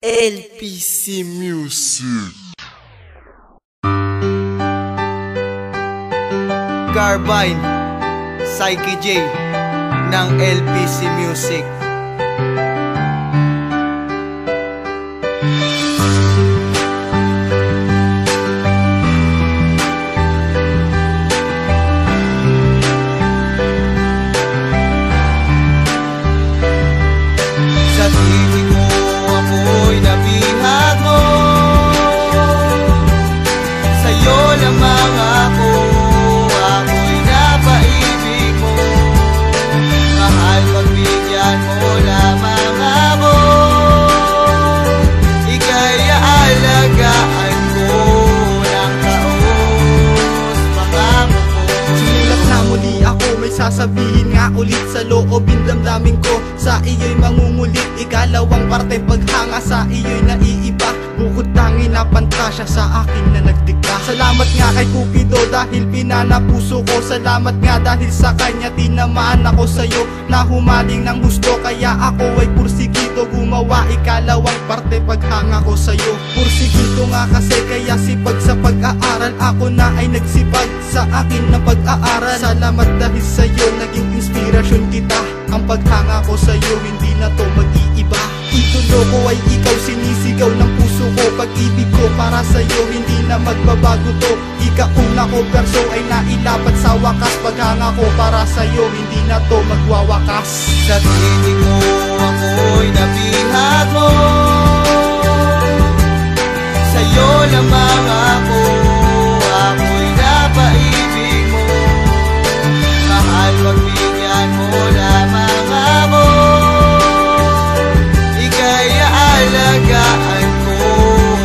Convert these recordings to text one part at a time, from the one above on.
LPC Music. Carbine, Psyche J ng LPC Music. Sa tinig mo ako'y nabihag mo, sa'yo lamang ako'y napaibig mo. Mahal, pagbigyan mo lamang ako, ika'y aalagaan ko ng taos pangako ko. Simulat na muli ako, may sasabihin nga ulit sa loobin damdamin ko. Sa iyo'y mangungulit, ikalawang parte paghanga sa iyo'y naiiba. Bukod tangi na pantasya sa akin na nagdikta. Salamat nga kay Cupido dahil pinana puso ko. Salamat nga dahil sa kanya tinamaan ako sa'yo na humaling ng gusto. Kaya ako ay pursigido gumawa ikalawang parte paghanga ko sa'yo. Pursigido nga kasi kaya sipag sa pag-aaral. Ako na ay nagsipag sa akin na pag-aaral. Salamat dahil sa'yo naging inspirasyon kita. Ang paghanga ko sa'yo hindi na to mag-iiba. Idolo ko ay ikaw, sinisigaw ng puso ko. Pag-ibig ko para sa'yo hindi na magbabago to. Ikauna ko perso ay nailapat sa wakas. Paghanga ko para sa'yo hindi na to magwawakas. Sa tinig mo ako'y nabihag mo, sa'yo lamang ako'y napaibig mo. Mahal, pagbigyan mo lamang ako, ika'y aalagaan ko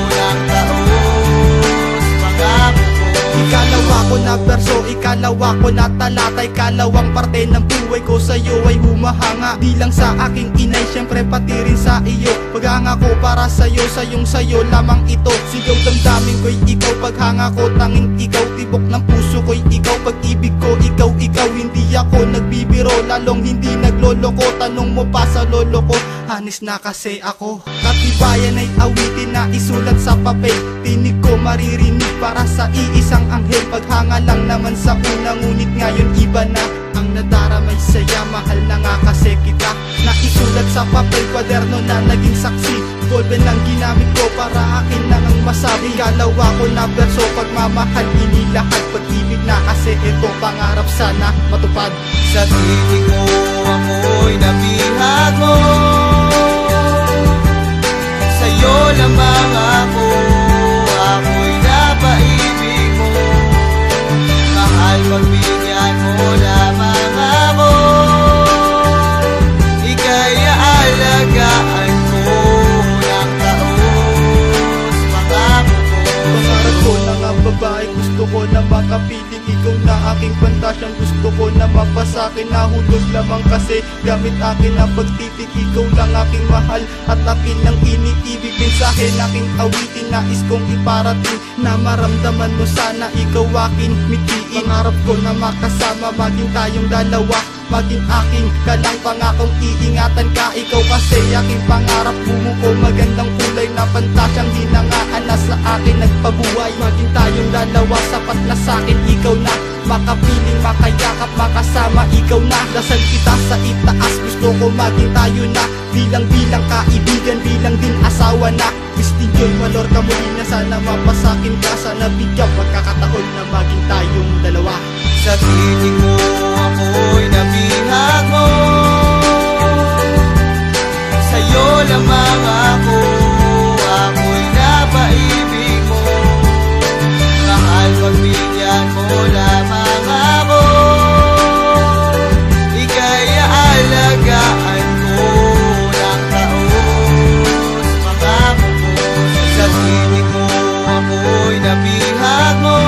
ng taos pangako ko. Ikalawa ko na perso, ikalawa ko na talata. Ikalawang parte ng buhay ko sa'yo ay humahanga. Di lang sa aking inay, syempre pati rin sa iyo. Paghanga ko para sa'yo, sayo lamang ito. Sigaw damdamin ko'y ikaw, paghanga ko tanging ikaw. Tibok ng puso ko'y ikaw, pag-ibig ko ikaw. Hindi ako nagbibiro, lalong hindi nagloloko. Tanong mo pa sa lolo ko, hanis na kasi ako. Katibayan ay awitin na isulat sa papel. Tinig ko maririnig para sa iisang anghel. Paghanga lang naman sa una, ngunit ngayon iba na. Ang nadaramay saya, mahal na nga kasi kita. Naisulat sa papel, kwaderno na naging saksi. Golden lang ginamit ko para akin lang ang masabi. Ikalawa ko na verso, pagmamahal inilahat. Pag-ibig na kasi ito, pangarap sana matupad. Sa tinig mo ako'y nabihag mo, sa'yo lamang ako'y napaibig mo. Mahal, pagbigyan mo lamang ako, ika'y aalagaan ko ng taos pangako ko. Pangarap ko na nga babae, gusto ko na makapiling. Ikaw na aking pantasyang, gusto ko na mapasakin. Nahulog lamang kasi gamit akin ang pagtitig. Ikaw lang aking mahal at akin ang iniibig. Mensahe na aking awitin, nais kong iparating na maramdaman mo sana ikaw akin mitiin. Pangarap ko na makasama, maging tayong dalawa. Maging aking ka lang, pangakong iingatan ka. Ikaw kasi aking pangarap, bumuko magandang kulay na pantasyang hinangaan na sa akin nagpabuhay. Maging tayong dalawa, sapat na sa'kin ikaw na. Makapiling, makayakap, makasama ikaw na. Dasal kita sa itaas, gusto ko maging tayo na. Bilang kaibigan, bilang din asawa na. Mistigyon, malor ka muli na sana mapasakin ka. Sana bigyan pagkakataon na maging tayong dalawa. Sa tinig mo ako'y nabihag mo, sa'yo lamang ako'y napaibig mo. Mahal, pagbigyan mo lamang ako, ika'y aalagaan ko ng taos pangako ko. Sa tinig mo ako'y nabihag mo,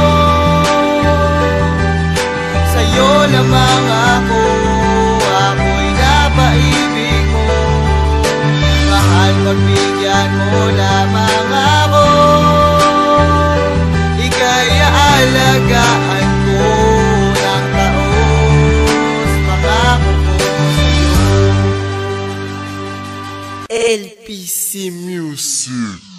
sa'yo lamang ako'y napaibig mo. Mahal, pagbigyan mo lamang ako, ika'y aalagaan ko ng taos pangako ko sa'yo. LPC Music. Music.